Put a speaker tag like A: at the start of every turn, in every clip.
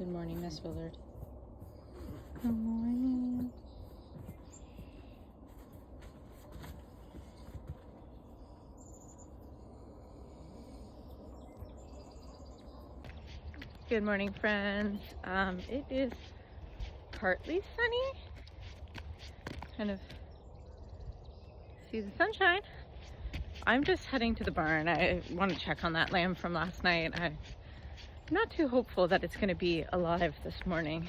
A: Good morning, Miss Willard.
B: Good morning. Good morning, friends. It is partly sunny. Kind of see the sunshine. I'm just heading to the barn. I want to check on that lamb from last night. I'm not too hopeful that it's going to be alive this morning.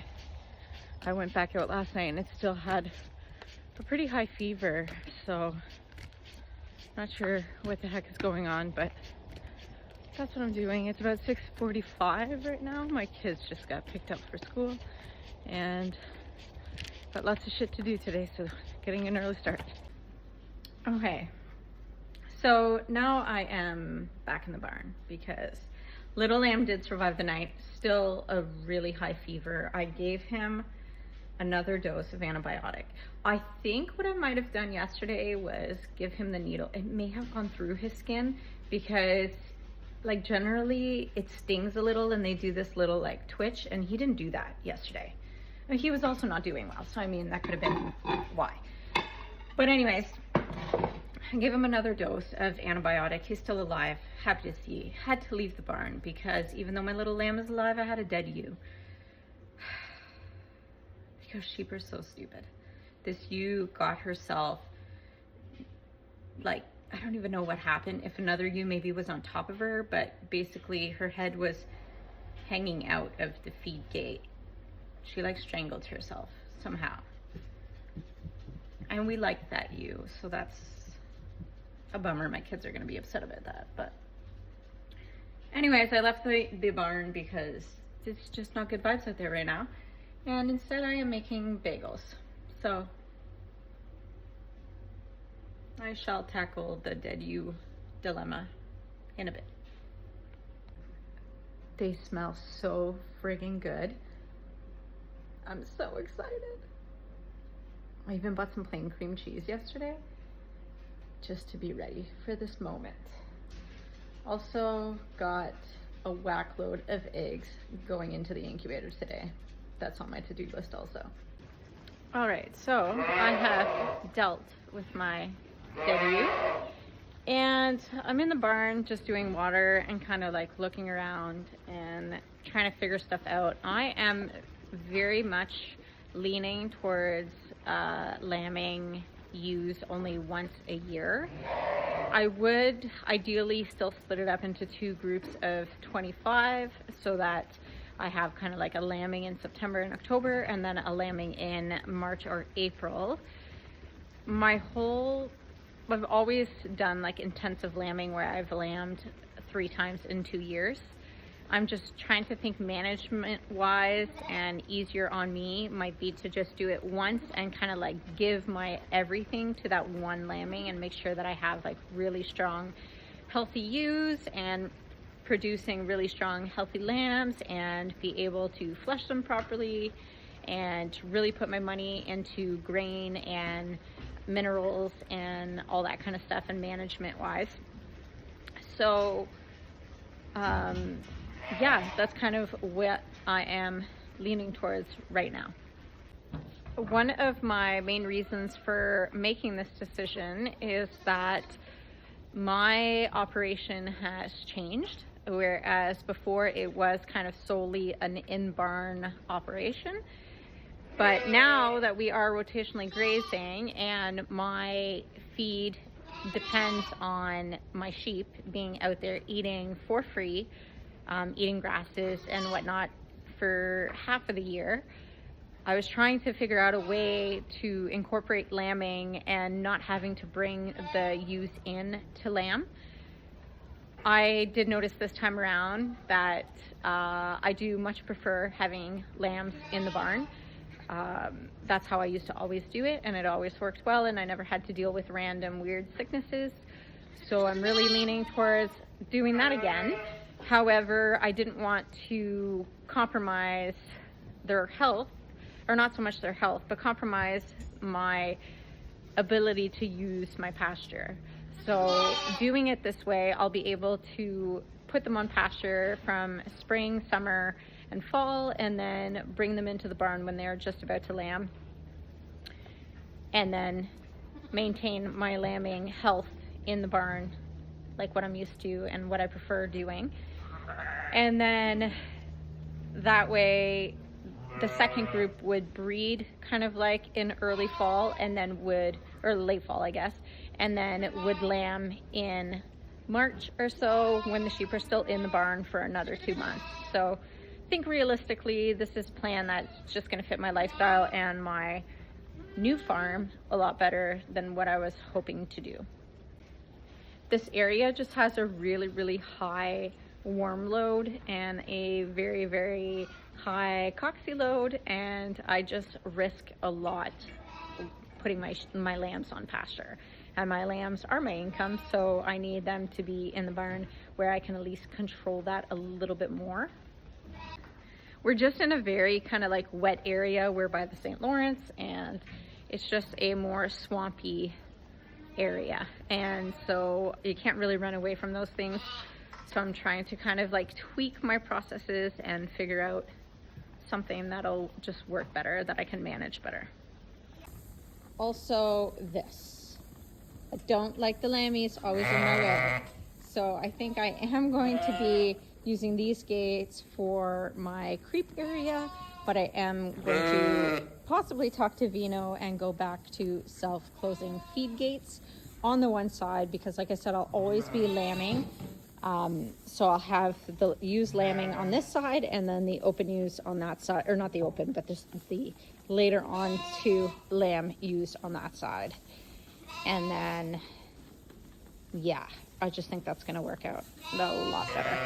B: I went back out last night and it still had a pretty high fever, so not sure what the heck is going on, but that's what I'm doing. It's about 6:45 right now. My kids just got picked up for school and got lots of shit to do today, so getting an early start. Okay, so now I am back in the barn because little lamb did survive the night. Still a really high fever. I gave him another dose of antibiotic. I think what I might have done yesterday was give him the needle. It may have gone through his skin because like generally it stings a little and they do this little like twitch, and he didn't do that yesterday. And he was also not doing well, so I mean that could have been why. But anyways, I gave him another dose of antibiotic. He's still alive, happy to see. Had to leave the barn because even though my little lamb is alive, I had a dead ewe. Because sheep are so stupid. This ewe got herself, like, I don't even know what happened. If another ewe maybe was on top of her, but basically her head was hanging out of the feed gate. She like strangled herself somehow. And we liked that ewe, so that's a bummer. My kids are gonna be upset about that. But anyways, I left the barn because it's just not good vibes out there right now. And instead I am making bagels. So I shall tackle the dead ewe dilemma in a bit. They smell so friggin' good. I'm so excited. I even bought some plain cream cheese yesterday just to be ready for this moment. Also got a whack load of eggs going into the incubator today. That's on my to-do list also. All right, so I have dealt with my dead ewe, and I'm in the barn just doing water and kind of like looking around and trying to figure stuff out. I am very much leaning towards lambing ewes only once a year. I would ideally still split it up into two groups of 25 so that I have kind of like a lambing in September and October and then a lambing in March or April. I've always done like intensive lambing where I've lambed 3 times in 2 years. I'm just trying to think management wise, and easier on me might be to just do it once and kind of like give my everything to that one lambing and make sure that I have like really strong, healthy ewes and producing really strong, healthy lambs, and be able to flush them properly and really put my money into grain and minerals and all that kind of stuff and management wise. So yeah, that's kind of what I am leaning towards right now. One of my main reasons for making this decision is that my operation has changed, whereas before it was kind of solely an in-barn operation. But now that we are rotationally grazing and my feed depends on my sheep being out there eating for free, eating grasses and whatnot for half of the year, I was trying to figure out a way to incorporate lambing and not having to bring the ewes in to lamb. I did notice this time around that I do much prefer having lambs in the barn. That's how I used to always do it, and it always worked well, and I never had to deal with random weird sicknesses. So I'm really leaning towards doing that again. However, I didn't want to compromise their health, or not so much their health, but compromise my ability to use my pasture. So doing it this way, I'll be able to put them on pasture from spring, summer, and fall, and then bring them into the barn when they're just about to lamb, and then maintain my lambing health in the barn like what I'm used to and what I prefer doing. And then that way the second group would breed kind of like in early fall, and then or late fall, I guess, and then it would lamb in March or so when the sheep are still in the barn for another 2 months. So I think realistically this is a plan that's just going to fit my lifestyle and my new farm a lot better than what I was hoping to do. This area just has a really, really high warm load and a very, very high coxy load, and I just risk a lot putting my lambs on pasture. And my lambs are my income, so I need them to be in the barn where I can at least control that a little bit more. We're just in a very kind of like wet area. We're by the St. Lawrence, and it's just a more swampy area, and so you can't really run away from those things. So I'm trying to kind of like tweak my processes and figure out something that'll just work better, that I can manage better. Also, this, I don't like the lammies always in my way, so I think I am going to be using these gates for my creep area, but I am going to possibly talk to Vino and go back to self-closing feed gates on the one side, because like I said, I'll always be lambing. So I'll have the ewes lambing on this side, and then the open ewes on that side, or not the open, but the later on to lamb ewes on that side. And then, yeah, I just think that's going to work out a lot better.